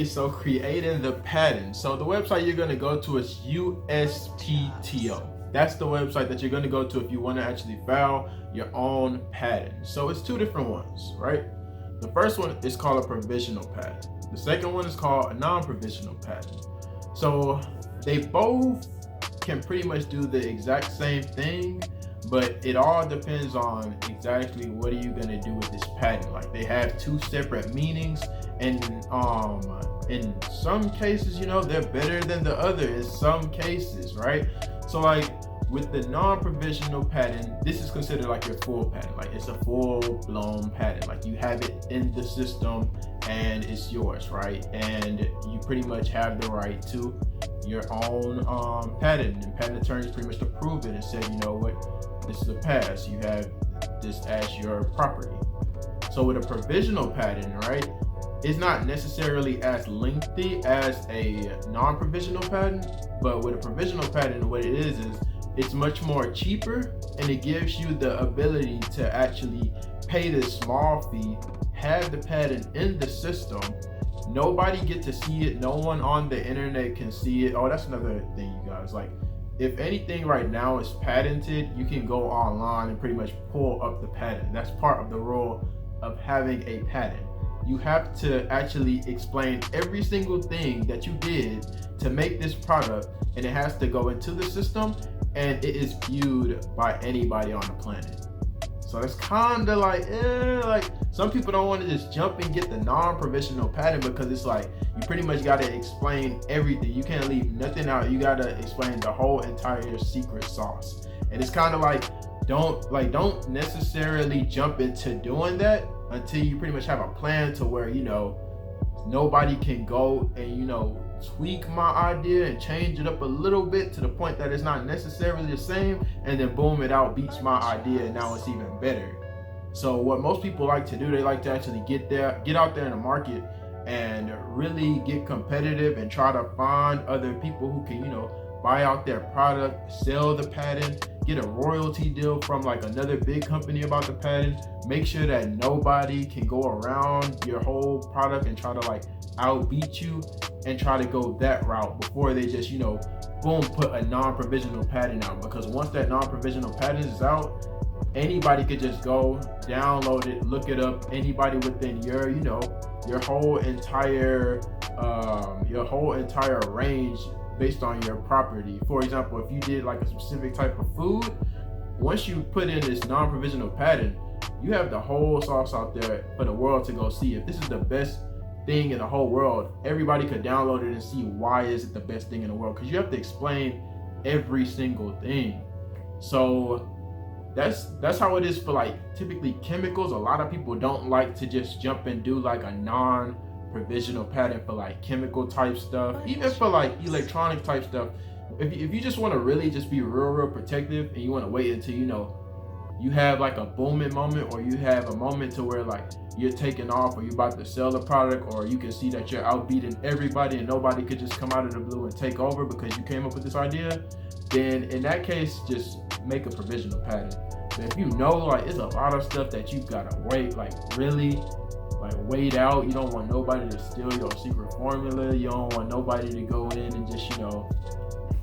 Okay, so creating the patent. So the website you're going to go to is USPTO. That's the website that you're going to go to if you want to actually file your own patent. So it's two different ones, right? The first one is called a provisional patent. The second one is called a non-provisional patent. So they both can pretty much do the exact same thing, but it all depends on exactly what are you going to do with this patent. Like, they have two separate meanings, and in some cases, you know, they're better than the other in some cases, right? So like with the non-provisional patent, this is considered like your full patent. Like, it's a full-blown patent. Like, you have it in the system and it's yours, right? And you pretty much have the right to your own patent, and patent attorneys pretty much approve it and said, you know what, this is a pass, you have this as your property. So with a provisional patent, right, it's not necessarily as lengthy as a non-provisional patent, but with a provisional patent, what it is it's much more cheaper, and it gives you the ability to actually pay this small fee, have the patent in the system. Nobody get to see it. No one on the internet can see it. Oh, that's another thing, you guys. Like, if anything right now is patented, you can go online and pretty much pull up the patent. That's part of the rule of having a patent. You have to actually explain every single thing that you did to make this product, and it has to go into the system, and it is viewed by anybody on the planet. So it's kind of like some people don't want to just jump and get the non-provisional patent, because it's like you pretty much got to explain everything. You can't leave nothing out. You got to explain the whole entire secret sauce. And it's kind of like don't necessarily jump into doing that until you pretty much have a plan to where, you know, nobody can go and, you know, tweak my idea and change it up a little bit to the point that it's not necessarily the same, and then boom, it outbeats my idea and now it's even better. So what most people like to do, they like to actually get out there in the market and really get competitive and try to find other people who can, you know, buy out their product, sell the patent, get a royalty deal from like another big company about the patent, make sure that nobody can go around your whole product and try to like outbeat you, and try to go that route before they just, you know, boom, put a non-provisional patent out. Because once that non-provisional patent is out, anybody could just go download it, look it up. Anybody within your, you know, your whole entire range based on your property. For example, if you did like a specific type of food, once you put in this non-provisional patent, you have the whole sauce out there for the world to go see. If this is the best thing in the whole world, everybody could download it and see why is it the best thing in the world, because you have to explain every single thing. So that's how it is for like typically chemicals. A lot of people don't like to just jump and do like a non-provisional patent for like chemical type stuff, even for like electronic type stuff. If you just want to really just be real protective, and you want to wait until, you know, you have like a booming moment, or you have a moment to where like you're taking off, or you're about to sell the product, or you can see that you're outbeating everybody and nobody could just come out of the blue and take over because you came up with this idea, then in that case, just make a provisional patent. But if you know like it's a lot of stuff that you've got to wait, like really like wait out, you don't want nobody to steal your secret formula, you don't want nobody to go in and just, you know,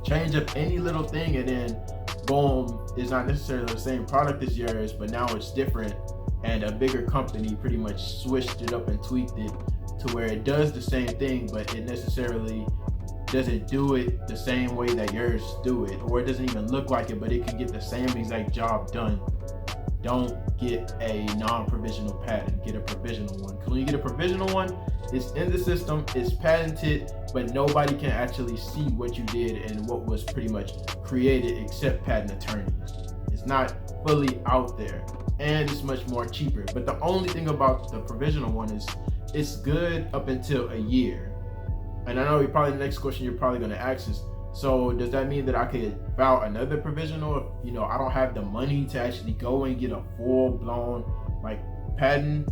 change up any little thing, and then boom, it's not necessarily the same product as yours, but now it's different, and a bigger company pretty much switched it up and tweaked it to where it does the same thing, but it necessarily doesn't do it the same way that yours do it, or it doesn't even look like it, but it can get the same exact job done. Don't get a non-provisional patent, get a provisional one. Because when you get a provisional one, it's in the system, it's patented, but nobody can actually see what you did and what was pretty much created except patent attorneys. It's not fully out there, and it's much more cheaper. But the only thing about the provisional one is it's good up until a year. And I know the next question you're probably going to ask is, so does that mean that I could file another provisional if, you know, I don't have the money to actually go and get a full-blown like patent?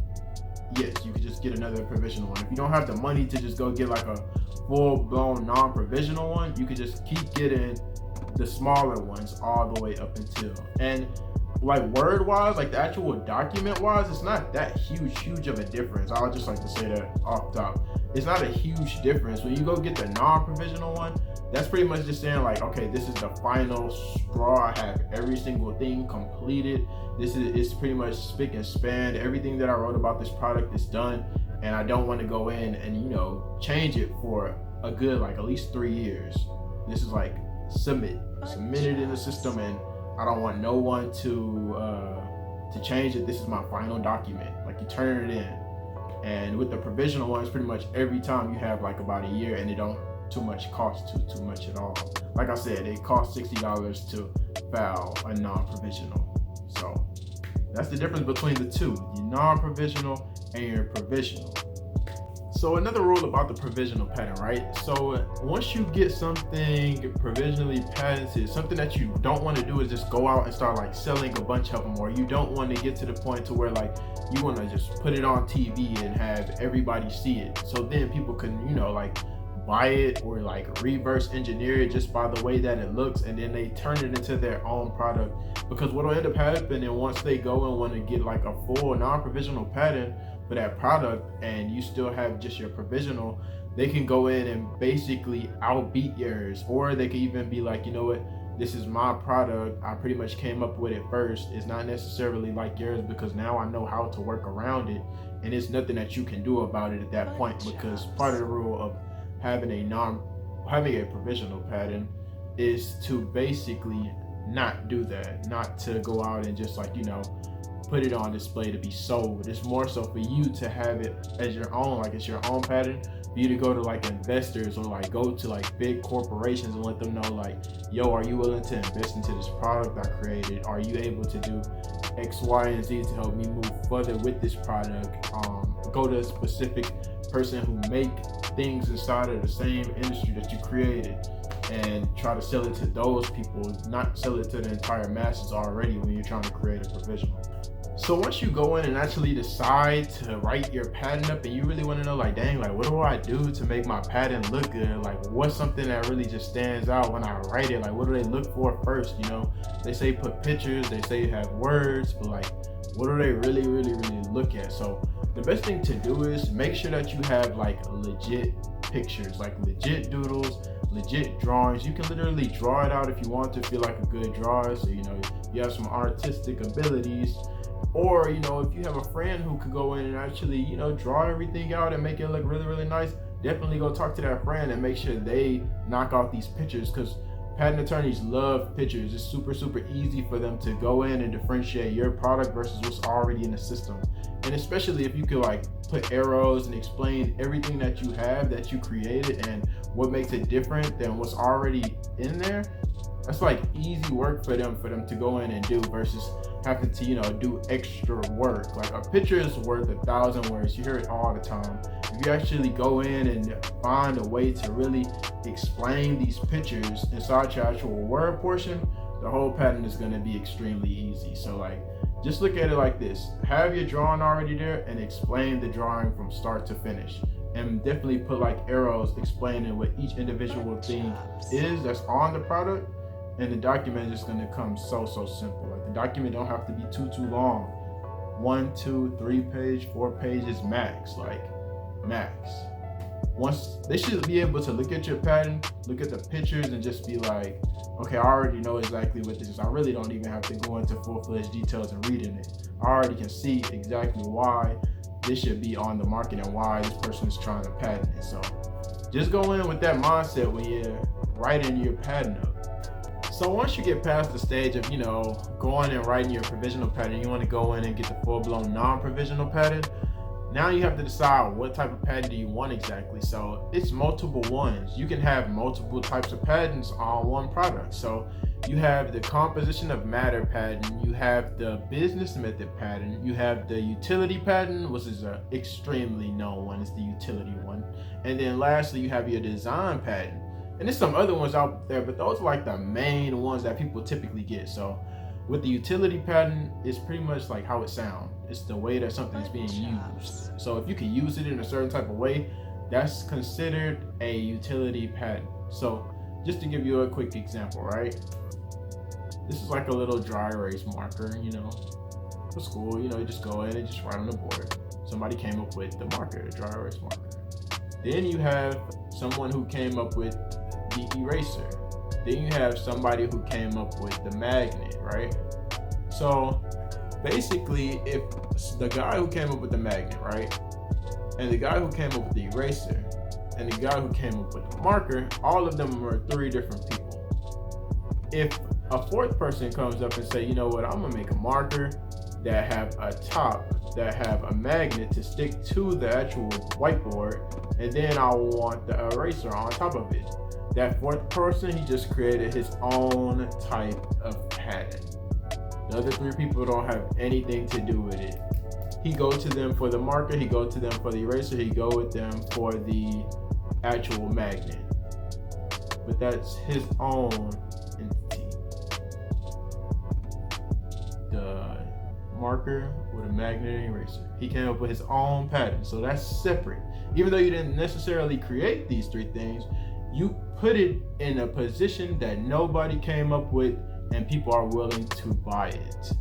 Yes, you could just get another provisional one. If you don't have the money to just go get like a full-blown non-provisional one, you could just keep getting the smaller ones all the way up until. And like word wise, like the actual document wise, it's not that huge of a difference. I would just like to say that off top. It's not a huge difference. When you go get the non-provisional one, that's pretty much just saying like, okay, this is the final straw. I have every single thing completed. It's pretty much spick and span. Everything that I wrote about this product is done, and I don't want to go in and, you know, change it for a good like at least 3 years. This is like submit it in the system, and I don't want no one to change it. This is my final document. Like, you turn it in. And with the provisional one, it's pretty much every time you have like about a year, and it don't too much cost too much at all. Like I said, it costs $60 to file a non-provisional. So that's the difference between the two, the non-provisional and your provisional. So another rule about the provisional patent, right? So once you get something provisionally patented, something that you don't want to do is just go out and start like selling a bunch of them, or you don't want to get to the point to where like you want to just put it on TV and have everybody see it. So then people can, you know, like buy it or like reverse engineer it just by the way that it looks, and then they turn it into their own product. Because what will end up happening once they go and want to get like a full non-provisional patent for that product, and you still have just your provisional, they can go in and basically outbeat yours, or they can even be like, you know what, this is my product, I pretty much came up with it first. It's not necessarily like yours, because now I know how to work around it, and it's nothing that you can do about it at that point. Because part of the rule of having a provisional patent is to basically not do that, not to go out and just like, you know, put it on display to be sold. It's more so for you to have it as your own, like it's your own patent, for you to go to like investors or like go to like big corporations and let them know like, yo, are you willing to invest into this product I created? Are you able to do X, Y, and Z to help me move further with this product? Go to a specific person who make things inside of the same industry that you created, and try to sell it to those people, not sell it to the entire masses already when you're trying to create a provisional. So once you go in and actually decide to write your patent up, and you really want to know like, dang, like what do I do to make my patent look good? Like what's something that really just stands out when I write it? Like what do they look for first? You know, they say put pictures, they say have words, but like what do they really look at? So the best thing to do is make sure that you have like legit pictures, like legit doodles, legit drawings. You can literally draw it out if you want to feel like a good drawer, so you know you have some artistic abilities. Or, you know, if you have a friend who could go in and actually, you know, draw everything out and make it look really nice, definitely go talk to that friend and make sure they knock out these pictures, because patent attorneys love pictures. It's super easy for them to go in and differentiate your product versus what's already in the system. And especially if you could like put arrows and explain everything that you have, that you created, and what makes it different than what's already in there. That's like easy work for them to go in and do, versus having to, you know, do extra work. Like a picture is worth 1,000 words. You hear it all the time. If you actually go in and find a way to really explain these pictures inside your actual word portion, the whole patent is going to be extremely easy. So like, just look at it like this: have your drawing already there and explain the drawing from start to finish. And definitely put like arrows explaining what each individual thing is that's on the product. And the document is just gonna come so simple. Like the document don't have to be too long. 1, 2, 3 page, 4 pages max, like max. Once they should be able to look at your patent, look at the pictures, and just be like, okay, I already know exactly what this is. I really don't even have to go into full-fledged details and reading it. I already can see exactly why this should be on the market and why this person is trying to patent it. So just go in with that mindset when you're writing your patent up. So once you get past the stage of, you know, going and writing your provisional patent, you want to go in and get the full-blown non-provisional patent. Now you have to decide what type of patent do you want exactly. So it's multiple ones. You can have multiple types of patents on one product. So you have the composition of matter patent, you have the business method patent, you have the utility patent, which is an extremely known one. It's the utility one. And then lastly, you have your design patent. And there's some other ones out there, but those are like the main ones that people typically get. So with the utility patent, it's pretty much like how it sounds. It's the way that something is being used. So if you can use it in a certain type of way, that's considered a utility patent. So just to give you a quick example, right? This is like a little dry erase marker, you know, for school. You know, you just go in and just write on the board. Somebody came up with the marker, the dry erase marker. Then you have someone who came up with the eraser. Then you have somebody who came up with the magnet, right? So basically, if the guy who came up with the magnet, right, and the guy who came up with the eraser, and the guy who came up with the marker, all of them are 3 different people. If a 4th person comes up and say, you know what, I'm gonna make a marker that have a top, that have a magnet to stick to the actual whiteboard, and then I want the eraser on top of it. That 4th person, he just created his own type of pattern. The other 3 people don't have anything to do with it. He go to them for the marker, he go to them for the eraser, he go with them for the actual magnet. But that's his own entity. The marker with a magnet and eraser. He came up with his own pattern, so that's separate. Even though you didn't necessarily create these 3 things, you put it in a position that nobody came up with and people are willing to buy it.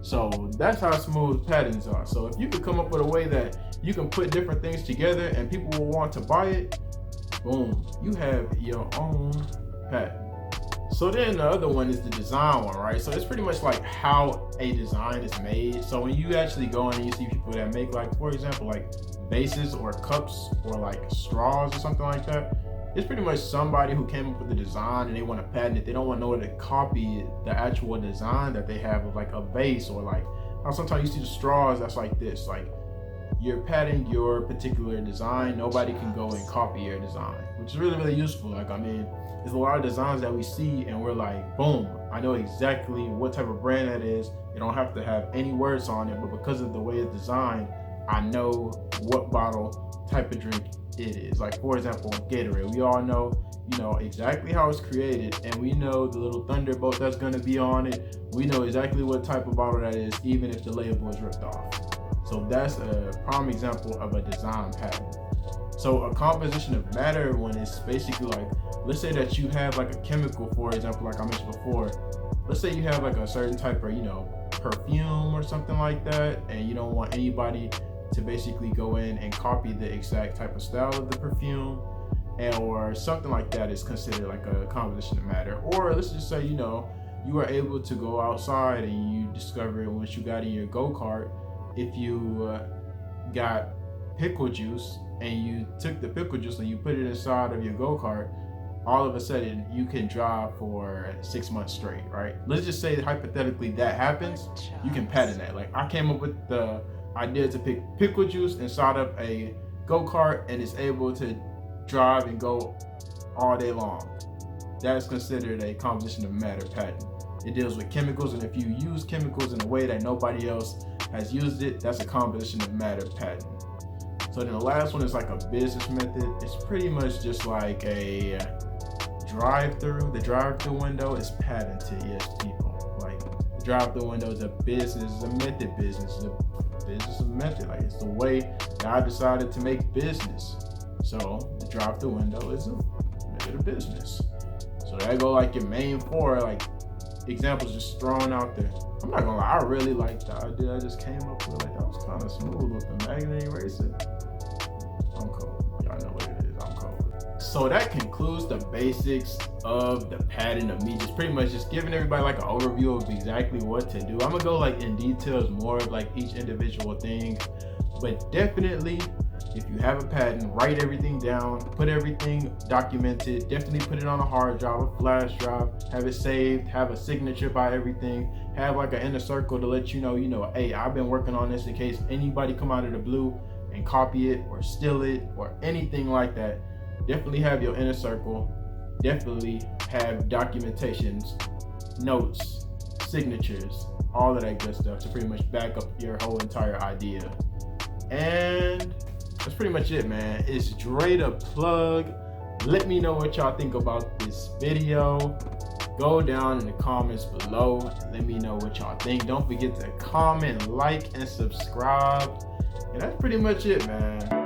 So that's how smooth patents are. So if you could come up with a way that you can put different things together and people will want to buy it, boom, you have your own patent. So then the other one is the design one, right? So it's pretty much like how a design is made. So when you actually go in and you see people that make, like, for example, like vases or cups or like straws or something like that, it's pretty much somebody who came up with the design and they want to patent it. They don't want no one to copy the actual design that they have of like a vase, or like how sometimes you see the straws that's like this. Like, you're patenting your particular design. Nobody can go and copy your design, which is really, really useful. Like, I mean, there's a lot of designs that we see and we're like, boom, I know exactly what type of brand that is. It don't have to have any words on it, but because of the way it's designed, I know what bottle type of drink it is. Like, for example, Gatorade. We all know, you know, exactly how it's created, and we know the little thunderbolt that's going to be on it. We know exactly what type of bottle that is, even if the label is ripped off. So that's a prime example of a design patent. So a composition of matter one is basically like, let's say that you have like a chemical, for example, like I mentioned before. Let's say you have like a certain type of, you know, perfume or something like that, and you don't want anybody to basically go in and copy the exact type of style of the perfume, and or something like that is considered like a composition of matter. Or let's just say, you know, you are able to go outside and you discover it once you got in your go-kart. If you got pickle juice and you took the pickle juice and you put it inside of your go-kart, all of a sudden you can drive for 6 months straight, right? Let's just say hypothetically that happens, you can patent that. Like, I came up with the idea to pick pickle juice inside of a go-kart and it's able to drive and go all day long. That's considered a composition of matter patent. It deals with chemicals, and if you use chemicals in a way that nobody else has used it, that's a composition of matter patent. So then the last one is like a business method. It's pretty much just like a drive-through. The drive-through window is patented, yes, people. Like, the drive-through window is a business, it's a method business. It's a business of method. Like, it's the way that I decided to make business. So the drive-through window is a method of business. So that go like your main 4, like, examples just thrown out there. I'm not gonna lie, I really like the idea I just came up with. Like, that was kind of smooth with the magnet eraser. I'm cold. Y'all know what it is. I'm cold. So that concludes the basics of the patent of me just pretty much just giving everybody like an overview of exactly what to do. I'm gonna go like in details more of like each individual thing, but definitely if you have a patent, write everything down, put everything documented, definitely put it on a hard drive, a flash drive, have it saved, have a signature by everything, have like an inner circle to let you know, hey, I've been working on this in case anybody come out of the blue and copy it or steal it or anything like that. Definitely have your inner circle, definitely have documentations, notes, signatures, all of that good stuff to pretty much back up your whole entire idea. And that's pretty much it, man. It's Dre the Plug. Let me know what y'all think about this video. Go down in the comments below. Let me know what y'all think. Don't forget to comment, like, and subscribe. And that's pretty much it, man.